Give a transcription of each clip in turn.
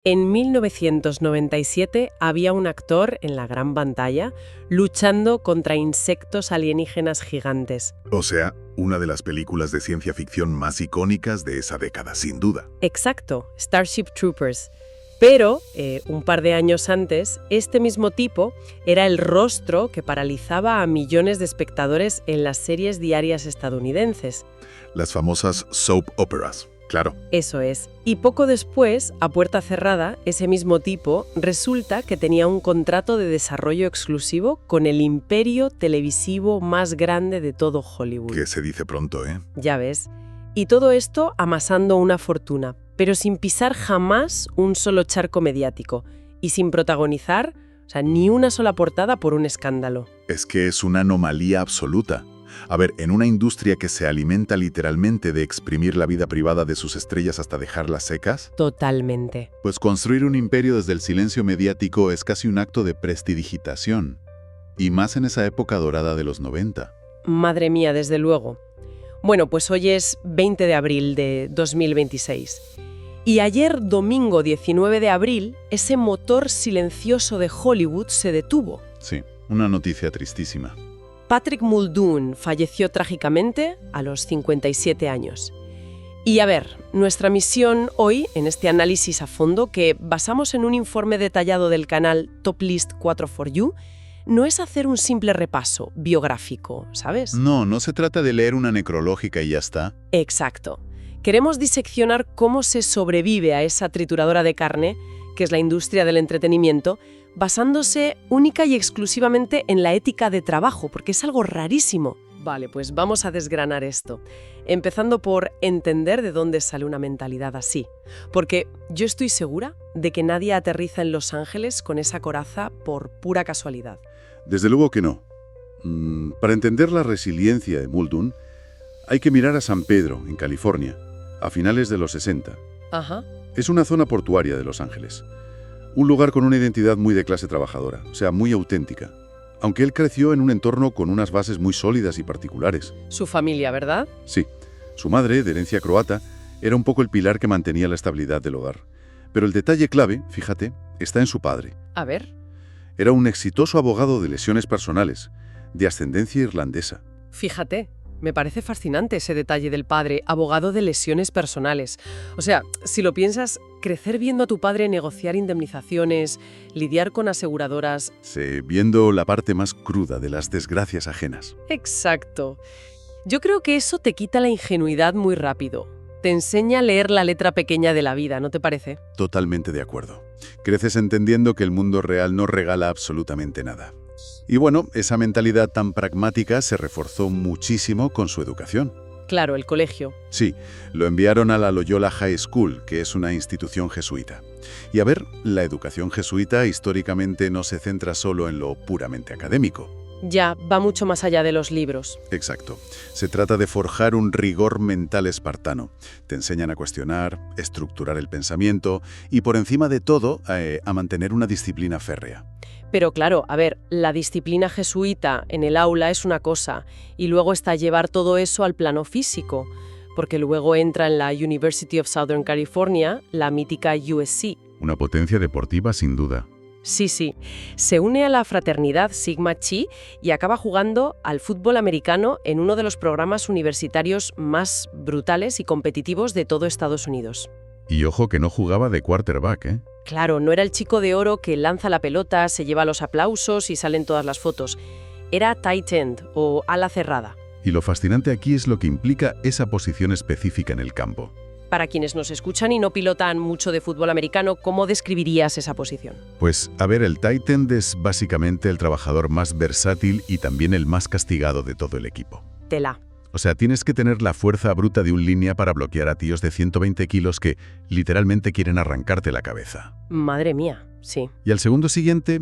En 1997 había un actor en la gran pantalla luchando contra insectos alienígenas gigantes. O sea, una de las películas de ciencia ficción más icónicas de esa década, sin duda. Exacto, Starship Troopers. Pero, un par de años antes, este mismo tipo era el rostro que paralizaba a millones de espectadores en las series diarias estadounidenses. Las famosas soap operas, claro. Eso es. Y poco después, a puerta cerrada, ese mismo tipo resulta que tenía un contrato de desarrollo exclusivo con el imperio televisivo más grande de todo Hollywood. Que se dice pronto, ¿eh? Ya ves. Y todo esto amasando una fortuna, pero sin pisar jamás un solo charco mediático y sin protagonizar, ni una sola portada por un escándalo. Es que es una anomalía absoluta. A ver, en una industria que se alimenta literalmente de exprimir la vida privada de sus estrellas hasta dejarlas secas. Totalmente. Pues construir un imperio desde el silencio mediático es casi un acto de prestidigitación. Y más en esa época dorada de los 90. Madre mía, desde luego. Bueno, pues hoy es 20 de abril de 2026. Y ayer, domingo 19 de abril, ese motor silencioso de Hollywood se detuvo. Sí, una noticia tristísima. Patrick Muldoon falleció trágicamente a los 57 años. Y a ver, nuestra misión hoy, en este análisis a fondo, que basamos en un informe detallado del canal Top List 4for You, no es hacer un simple repaso biográfico, ¿sabes? No se trata de leer una necrológica y ya está. Exacto. Queremos diseccionar cómo se sobrevive a esa trituradora de carne, que es la industria del entretenimiento, basándose única y exclusivamente en la ética de trabajo, porque es algo rarísimo. Vale, pues vamos a desgranar esto, empezando por entender de dónde sale una mentalidad así. Porque yo estoy segura de que nadie aterriza en Los Ángeles con esa coraza por pura casualidad. Desde luego que no. Para entender la resiliencia de Muldoon, hay que mirar a San Pedro, en California, a finales de los 60. Ajá. Es una zona portuaria de Los Ángeles. Un lugar con una identidad muy de clase trabajadora, o sea, muy auténtica. Aunque él creció en un entorno con unas bases muy sólidas y particulares. Su familia, ¿verdad? Sí. Su madre, de herencia croata, era un poco el pilar que mantenía la estabilidad del hogar. Pero el detalle clave, fíjate, está en su padre. A ver. Era un exitoso abogado de lesiones personales, de ascendencia irlandesa. Fíjate, me parece fascinante ese detalle del padre, abogado de lesiones personales. O sea, si lo piensas, crecer viendo a tu padre negociar indemnizaciones, lidiar con aseguradoras... Viendo la parte más cruda de las desgracias ajenas. Exacto. Yo creo que eso te quita la ingenuidad muy rápido. Te enseña a leer la letra pequeña de la vida, ¿no te parece? Totalmente de acuerdo. Creces entendiendo que el mundo real no regala absolutamente nada. Y bueno, esa mentalidad tan pragmática se reforzó muchísimo con su educación. Claro, el colegio. Sí, lo enviaron a la Loyola High School, que es una institución jesuita. Y a ver, la educación jesuita históricamente no se centra solo en lo puramente académico. Ya, va mucho más allá de los libros. Exacto. Se trata de forjar un rigor mental espartano. Te enseñan a cuestionar, estructurar el pensamiento y, por encima de todo, a mantener una disciplina férrea. Pero claro, a ver, la disciplina jesuita en el aula es una cosa y luego está llevar todo eso al plano físico, porque luego entra en la University of Southern California, la mítica USC. Una potencia deportiva sin duda. Sí. Se une a la fraternidad Sigma Chi y acaba jugando al fútbol americano en uno de los programas universitarios más brutales y competitivos de todo Estados Unidos. Y ojo que no jugaba de quarterback, ¿eh? Claro, no era el chico de oro que lanza la pelota, se lleva los aplausos y salen todas las fotos. Era tight end o ala cerrada. Y lo fascinante aquí es lo que implica esa posición específica en el campo. Para quienes nos escuchan y no pilotan mucho de fútbol americano, ¿cómo describirías esa posición? Pues, a ver, el tight end es básicamente el trabajador más versátil y también el más castigado de todo el equipo. Tela. O sea, tienes que tener la fuerza bruta de un línea para bloquear a tíos de 120 kilos que literalmente quieren arrancarte la cabeza. Madre mía, sí. Y al segundo siguiente,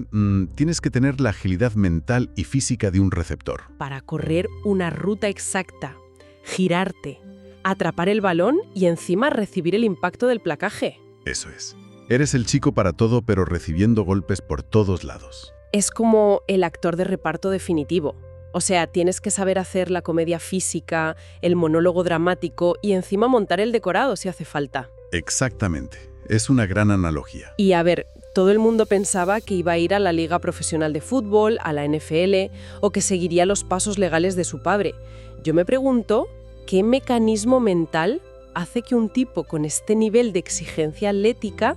tienes que tener la agilidad mental y física de un receptor. Para correr una ruta exacta, girarte, atrapar el balón y encima recibir el impacto del placaje. Eso es. Eres el chico para todo, pero recibiendo golpes por todos lados. Es como el actor de reparto definitivo. O sea, tienes que saber hacer la comedia física, el monólogo dramático y encima montar el decorado si hace falta. Exactamente. Es una gran analogía. Y a ver, todo el mundo pensaba que iba a ir a la Liga Profesional de Fútbol, a la NFL, o que seguiría los pasos legales de su padre. Yo me pregunto, ¿qué mecanismo mental hace que un tipo con este nivel de exigencia atlética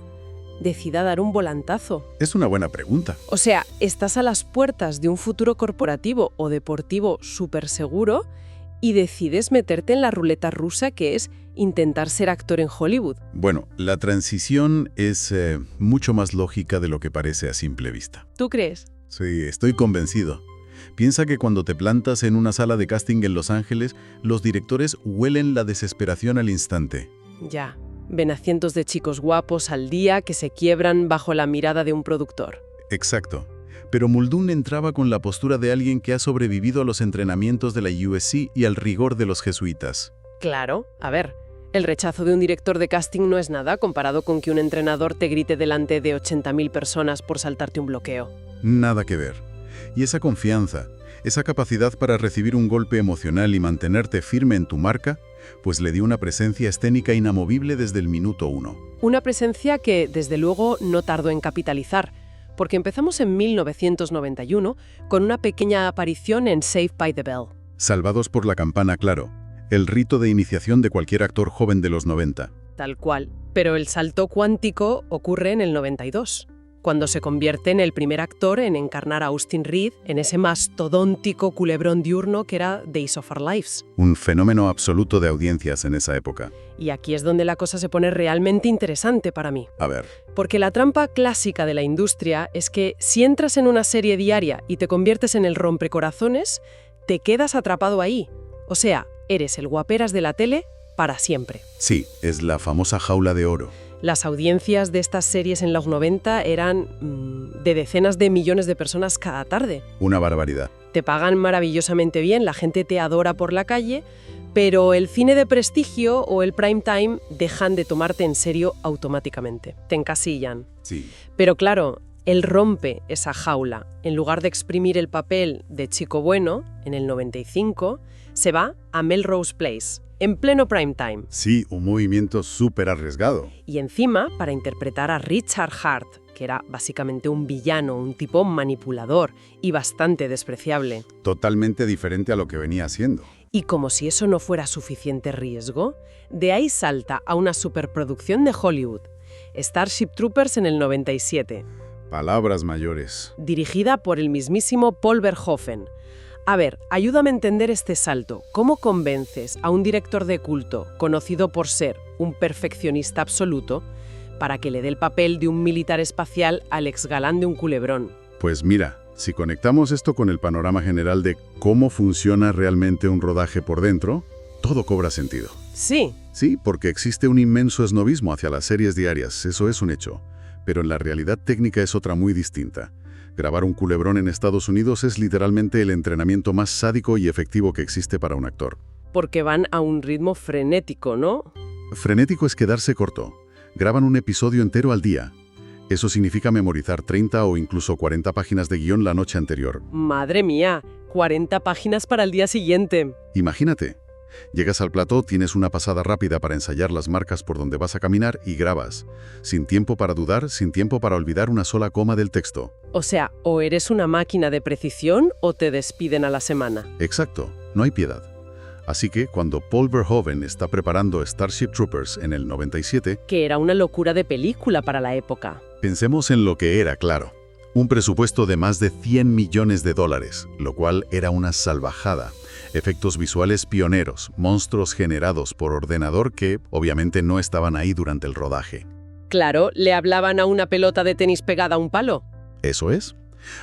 decida dar un volantazo? Es una buena pregunta. O sea, estás a las puertas de un futuro corporativo o deportivo súper seguro y decides meterte en la ruleta rusa que es intentar ser actor en Hollywood. Bueno, la transición es mucho más lógica de lo que parece a simple vista. ¿Tú crees? Sí, estoy convencido. Piensa que cuando te plantas en una sala de casting en Los Ángeles, los directores huelen la desesperación al instante. Ya, ven a cientos de chicos guapos al día que se quiebran bajo la mirada de un productor. Exacto. Pero Muldoon entraba con la postura de alguien que ha sobrevivido a los entrenamientos de la USC y al rigor de los jesuitas. Claro, a ver, el rechazo de un director de casting no es nada comparado con que un entrenador te grite delante de 80.000 personas por saltarte un bloqueo. Nada que ver. Y esa confianza, esa capacidad para recibir un golpe emocional y mantenerte firme en tu marca, pues le dio una presencia escénica inamovible desde el minuto 1. Una presencia que, desde luego, no tardó en capitalizar, porque empezamos en 1991 con una pequeña aparición en Saved by the Bell. Salvados por la campana, claro. El rito de iniciación de cualquier actor joven de los 90. Tal cual. Pero el salto cuántico ocurre en el 92, cuando se convierte en el primer actor en encarnar a Austin Reed en ese mastodóntico culebrón diurno que era Days of Our Lives. Un fenómeno absoluto de audiencias en esa época. Y aquí es donde la cosa se pone realmente interesante para mí. A ver. Porque la trampa clásica de la industria es que si entras en una serie diaria y te conviertes en el rompecorazones, te quedas atrapado ahí. O sea, eres el guaperas de la tele para siempre. Sí, es la famosa jaula de oro. Las audiencias de estas series en los 90 eran de decenas de millones de personas cada tarde. Una barbaridad. Te pagan maravillosamente bien, la gente te adora por la calle, pero el cine de prestigio o el prime time dejan de tomarte en serio automáticamente. Te encasillan. Sí. Pero claro, él rompe esa jaula. En lugar de exprimir el papel de chico bueno, en el 95, se va a Melrose Place, en pleno prime time. Sí, un movimiento súper arriesgado. Y encima, para interpretar a Richard Hart, que era básicamente un villano, un tipo manipulador y bastante despreciable. Totalmente diferente a lo que venía haciendo. Y como si eso no fuera suficiente riesgo, de ahí salta a una superproducción de Hollywood, Starship Troopers en el 97. Palabras mayores. Dirigida por el mismísimo Paul Verhoeven. A ver, ayúdame a entender este salto. ¿Cómo convences a un director de culto, conocido por ser un perfeccionista absoluto, para que le dé el papel de un militar espacial al exgalán de un culebrón? Pues mira, si conectamos esto con el panorama general de cómo funciona realmente un rodaje por dentro, todo cobra sentido. Sí. Sí, porque existe un inmenso esnovismo hacia las series diarias, eso es un hecho. Pero en la realidad técnica es otra muy distinta. Grabar un culebrón en Estados Unidos es literalmente el entrenamiento más sádico y efectivo que existe para un actor. Porque van a un ritmo frenético, ¿no? Frenético es quedarse corto. Graban un episodio entero al día. Eso significa memorizar 30 o incluso 40 páginas de guión la noche anterior. Madre mía, 40 páginas para el día siguiente. Imagínate. Llegas al plató, tienes una pasada rápida para ensayar las marcas por donde vas a caminar y grabas. Sin tiempo para dudar, sin tiempo para olvidar una sola coma del texto. O sea, o eres una máquina de precisión o te despiden a la semana. Exacto, no hay piedad. Así que cuando Paul Verhoeven está preparando Starship Troopers en el 97... Que era una locura de película para la época. Pensemos en lo que era, claro. Un presupuesto de más de $100 millones, lo cual era una salvajada. Efectos visuales pioneros, monstruos generados por ordenador que, obviamente, no estaban ahí durante el rodaje. Claro, le hablaban a una pelota de tenis pegada a un palo. Eso es.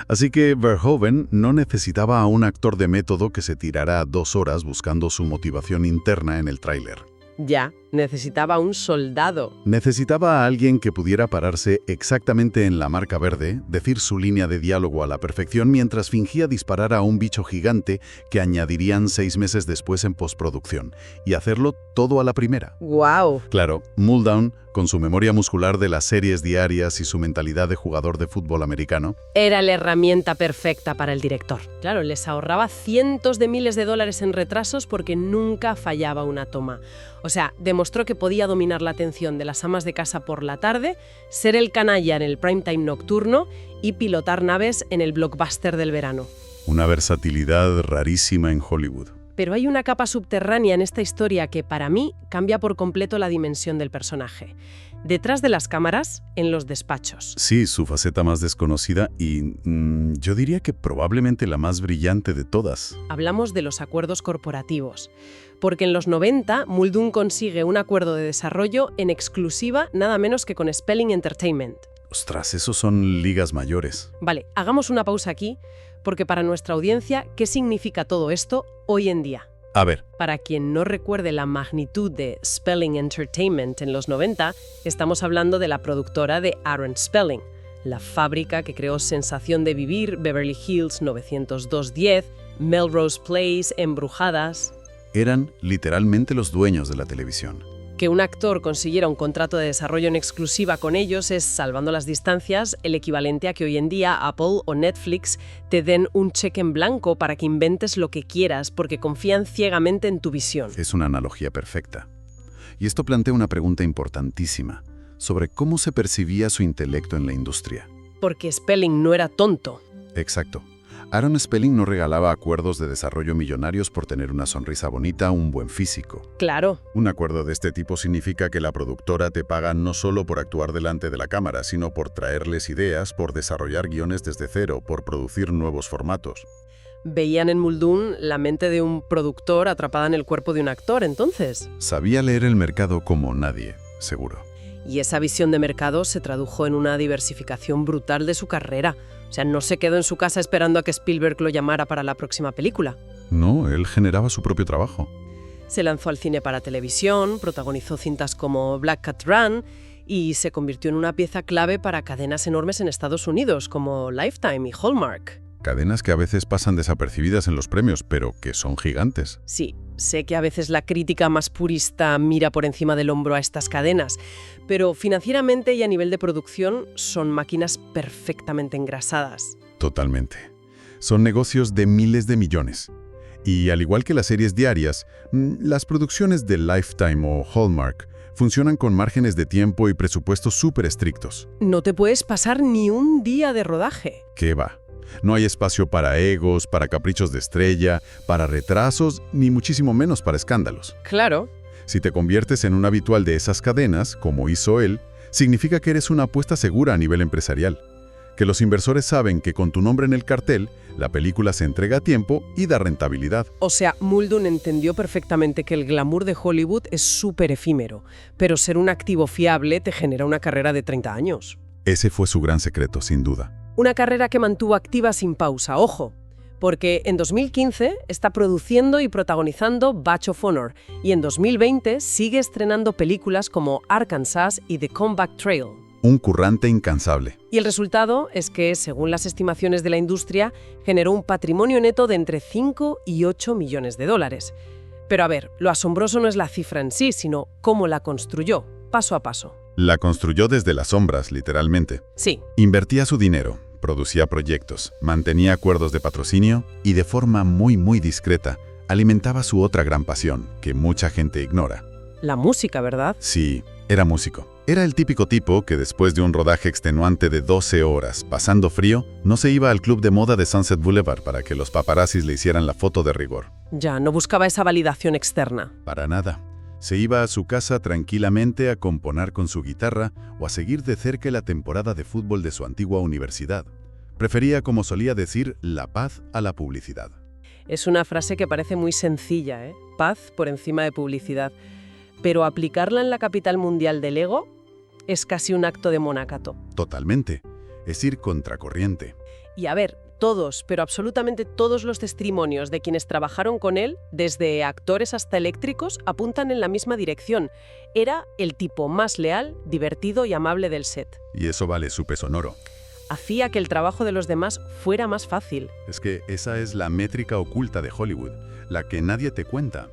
Así que Verhoeven no necesitaba a un actor de método que se tirara 2 horas buscando su motivación interna en el tráiler. Ya, necesitaba un soldado. Necesitaba a alguien que pudiera pararse exactamente en la marca verde, decir su línea de diálogo a la perfección mientras fingía disparar a un bicho gigante que añadirían 6 meses después en postproducción, y hacerlo todo a la primera. ¡Guau! Claro, Muldoon, con su memoria muscular de las series diarias y su mentalidad de jugador de fútbol americano, era la herramienta perfecta para el director. Claro, les ahorraba cientos de miles de dólares en retrasos porque nunca fallaba una toma. O sea, demostraba demostró que podía dominar la atención de las amas de casa por la tarde, ser el canalla en el prime time nocturno y pilotar naves en el blockbuster del verano. Una versatilidad rarísima en Hollywood. Pero hay una capa subterránea en esta historia que, para mí, cambia por completo la dimensión del personaje. Detrás de las cámaras, en los despachos. Sí, su faceta más desconocida y yo diría que probablemente la más brillante de todas. Hablamos de los acuerdos corporativos. Porque en los 90, Muldoon consigue un acuerdo de desarrollo en exclusiva nada menos que con Spelling Entertainment. Ostras, esos son ligas mayores. Vale, hagamos una pausa aquí, porque para nuestra audiencia, ¿qué significa todo esto hoy en día? A ver, Para quien no recuerde la magnitud de Spelling Entertainment en los 90, estamos hablando de la productora de Aaron Spelling, la fábrica que creó Sensación de Vivir, Beverly Hills 90210, Melrose Place, Embrujadas. eran literalmente los dueños de la televisión. Que un actor consiguiera un contrato de desarrollo en exclusiva con ellos es, salvando las distancias, el equivalente a que hoy en día Apple o Netflix te den un cheque en blanco para que inventes lo que quieras porque confían ciegamente en tu visión. Es una analogía perfecta. Y esto plantea una pregunta importantísima sobre cómo se percibía su intelecto en la industria. Porque Spelling no era tonto. Exacto. Aaron Spelling no regalaba acuerdos de desarrollo millonarios por tener una sonrisa bonita o un buen físico. Claro, Un acuerdo de este tipo significa que la productora te paga no solo por actuar delante de la cámara, sino por traerles ideas, por desarrollar guiones desde cero, por producir nuevos formatos. veían en Muldoon la mente de un productor atrapada en el cuerpo de un actor, entonces. Sabía leer el mercado como nadie, seguro. Y esa visión de mercado se tradujo en una diversificación brutal de su carrera. O sea, no se quedó en su casa esperando a que Spielberg lo llamara para la próxima película. No, él generaba su propio trabajo. Se lanzó al cine para televisión, protagonizó cintas como Black Cat Run y se convirtió en una pieza clave para cadenas enormes en Estados Unidos como Lifetime y Hallmark. Cadenas que a veces pasan desapercibidas en los premios, pero que son gigantes. Sí, sé que a veces la crítica más purista mira por encima del hombro a estas cadenas, pero financieramente y a nivel de producción son máquinas perfectamente engrasadas. Totalmente. Son negocios de miles de millones. Y al igual que las series diarias, las producciones de Lifetime o Hallmark funcionan con márgenes de tiempo y presupuestos súper estrictos. No te puedes pasar ni un día de rodaje. ¿Qué va? No hay espacio para egos, para caprichos de estrella, para retrasos, ni muchísimo menos para escándalos. Claro. Si te conviertes en un habitual de esas cadenas, como hizo él, significa que eres una apuesta segura a nivel empresarial. Que los inversores saben que con tu nombre en el cartel, la película se entrega a tiempo y da rentabilidad. O sea, Muldoon entendió perfectamente que el glamour de Hollywood es súper efímero, pero ser un activo fiable te genera una carrera de 30 años. Ese fue su gran secreto, sin duda. Una carrera que mantuvo activa sin pausa, ojo, porque en 2015 está produciendo y protagonizando Badge of Honor y en 2020 sigue estrenando películas como Arkansas y The Comeback Trail. Un currante incansable. Y el resultado es que, según las estimaciones de la industria, generó un patrimonio neto de entre 5 y 8 millones de dólares. Pero a ver, lo asombroso no es la cifra en sí, sino cómo la construyó, paso a paso. La construyó desde las sombras, literalmente. Sí, Invertía su dinero, producía proyectos, mantenía acuerdos de patrocinio y de forma muy discreta alimentaba su otra gran pasión, que mucha gente ignora. la música, ¿verdad? Sí, era músico. Era el típico tipo que después de un rodaje extenuante de 12 horas, pasando frío, no se iba al club de moda de Sunset Boulevard para que los paparazzis le hicieran la foto de rigor. Ya, no buscaba esa validación externa. Para nada. Se iba a su casa tranquilamente a componer con su guitarra o a seguir de cerca la temporada de fútbol de su antigua universidad. Prefería, como solía decir, la paz a la publicidad. Es una frase que parece muy sencilla, ¿eh? Paz por encima de publicidad. Pero aplicarla en la capital mundial del ego es casi un acto de monacato. Totalmente. Es ir contracorriente. Y a ver, todos, pero absolutamente todos los testimonios de quienes trabajaron con él, desde actores hasta eléctricos, apuntan en la misma dirección. Era el tipo más leal, divertido y amable del set. Y eso vale su peso en oro. Hacía que el trabajo de los demás fuera más fácil. Es que esa es la métrica oculta de Hollywood, la que nadie te cuenta.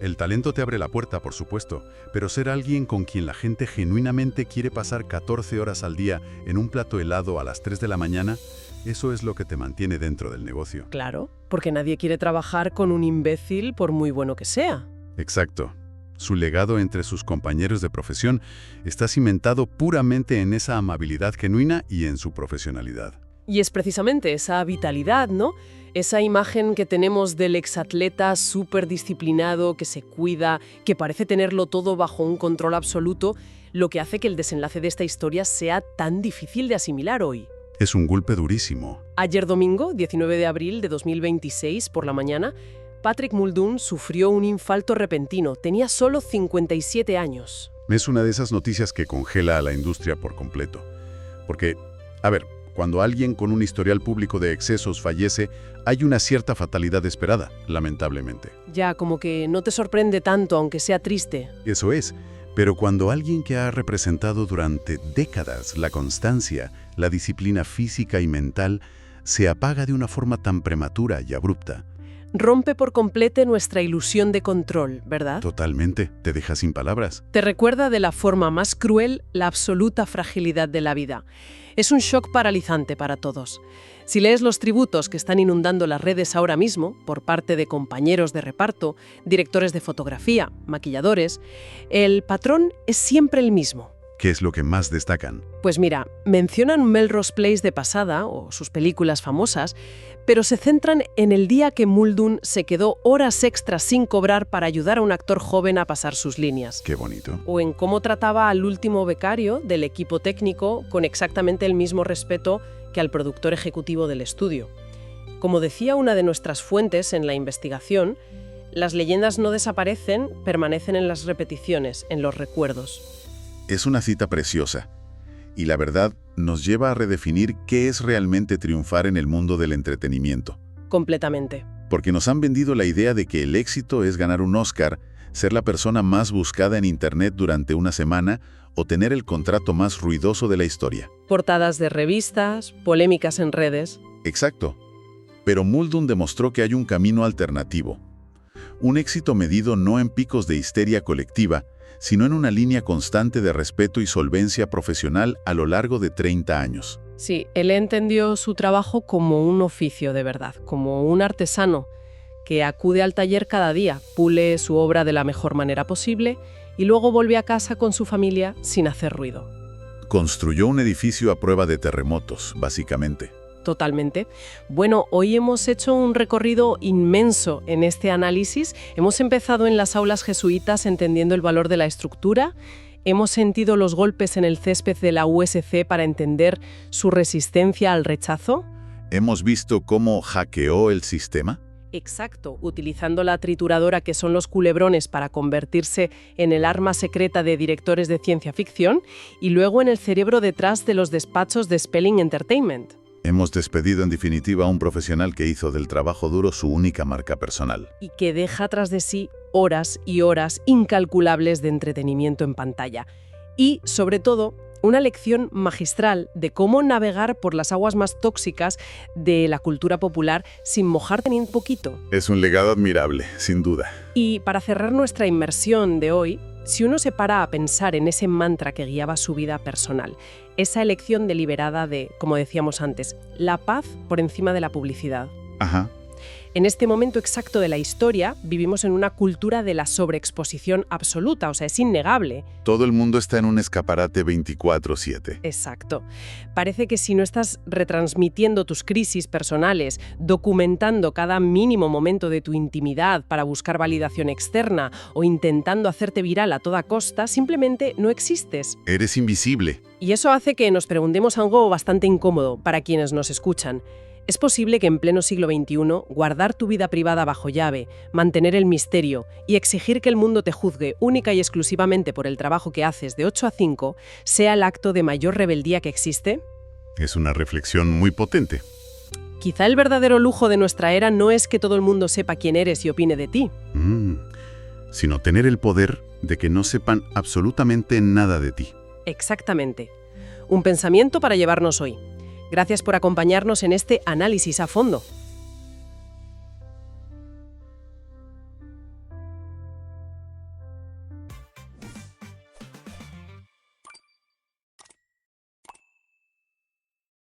El talento te abre la puerta, por supuesto, pero ser alguien con quien la gente genuinamente quiere pasar 14 horas al día en un plato helado a las 3 de la mañana, eso es lo que te mantiene dentro del negocio. Claro, porque nadie quiere trabajar con un imbécil por muy bueno que sea. Exacto. Su legado entre sus compañeros de profesión está cimentado puramente en esa amabilidad genuina y en su profesionalidad. Y es precisamente esa vitalidad, ¿no? Esa imagen que tenemos del exatleta súper disciplinado, que se cuida, que parece tenerlo todo bajo un control absoluto, lo que hace que el desenlace de esta historia sea tan difícil de asimilar hoy. Es un golpe durísimo. Ayer domingo, 19 de abril de 2026, por la mañana, Patrick Muldoon sufrió un infarto repentino. Tenía solo 57 años. Es una de esas noticias que congela a la industria por completo. Porque, cuando alguien con un historial público de excesos fallece, hay una cierta fatalidad esperada, lamentablemente. Ya, como que no te sorprende tanto, aunque sea triste. Eso es. Pero cuando alguien que ha representado durante décadas la constancia, la disciplina física y mental, se apaga de una forma tan prematura y abrupta. Rompe por completo nuestra ilusión de control, ¿verdad? Totalmente, te deja sin palabras. Te recuerda de la forma más cruel la absoluta fragilidad de la vida. Es un shock paralizante para todos. Si lees los tributos que están inundando las redes ahora mismo, por parte de compañeros de reparto, directores de fotografía, maquilladores, el patrón es siempre el mismo. ¿Qué es lo que más destacan? Pues mira, mencionan Melrose Place de pasada, o sus películas famosas, pero se centran en el día que Muldoon se quedó horas extras sin cobrar para ayudar a un actor joven a pasar sus líneas. Qué bonito. O en cómo trataba al último becario del equipo técnico con exactamente el mismo respeto que al productor ejecutivo del estudio. Como decía una de nuestras fuentes en la investigación, las leyendas no desaparecen, permanecen en las repeticiones, en los recuerdos. Es una cita preciosa. Y la verdad nos lleva a redefinir qué es realmente triunfar en el mundo del entretenimiento. Completamente. Porque nos han vendido la idea de que el éxito es ganar un Oscar, ser la persona más buscada en Internet durante una semana o tener el contrato más ruidoso de la historia. Portadas de revistas, polémicas en redes. Exacto. Pero Muldoon demostró que hay un camino alternativo. Un éxito medido no en picos de histeria colectiva, sino en una línea constante de respeto y solvencia profesional a lo largo de 30 años. Sí, él entendió su trabajo como un oficio de verdad, como un artesano que acude al taller cada día, pule su obra de la mejor manera posible y luego vuelve a casa con su familia sin hacer ruido. Construyó un edificio a prueba de terremotos, básicamente. Totalmente. Bueno, hoy hemos hecho un recorrido inmenso en este análisis. Hemos empezado en las aulas jesuitas entendiendo el valor de la estructura. Hemos sentido los golpes en el césped de la USC para entender su resistencia al rechazo. Hemos visto cómo hackeó el sistema. Exacto, utilizando la trituradora que son los culebrones para convertirse en el arma secreta de directores de ciencia ficción y luego en el cerebro detrás de los despachos de Spelling Entertainment. Hemos despedido en definitiva a un profesional que hizo del trabajo duro su única marca personal. Y que deja tras de sí horas y horas incalculables de entretenimiento en pantalla. Y, sobre todo, una lección magistral de cómo navegar por las aguas más tóxicas de la cultura popular sin mojarte ni un poquito. Es un legado admirable, sin duda. Y para cerrar nuestra inmersión de hoy, si uno se para a pensar en ese mantra que guiaba su vida personal, esa elección deliberada de, como decíamos antes, la paz por encima de la publicidad. Ajá. En este momento exacto de la historia, vivimos en una cultura de la sobreexposición absoluta, o sea, es innegable. Todo el mundo está en un escaparate 24/7. Exacto. Parece que si no estás retransmitiendo tus crisis personales, documentando cada mínimo momento de tu intimidad para buscar validación externa o intentando hacerte viral a toda costa, simplemente no existes. Eres invisible. Y eso hace que nos preguntemos algo bastante incómodo para quienes nos escuchan. ¿Es posible que en pleno siglo XXI guardar tu vida privada bajo llave, mantener el misterio y exigir que el mundo te juzgue única y exclusivamente por el trabajo que haces de 8 a 5 sea el acto de mayor rebeldía que existe? Es una reflexión muy potente. Quizá el verdadero lujo de nuestra era no es que todo el mundo sepa quién eres y opine de ti. Sino tener el poder de que no sepan absolutamente nada de ti. Exactamente. Un pensamiento para llevarnos hoy. Gracias por acompañarnos en este análisis a fondo.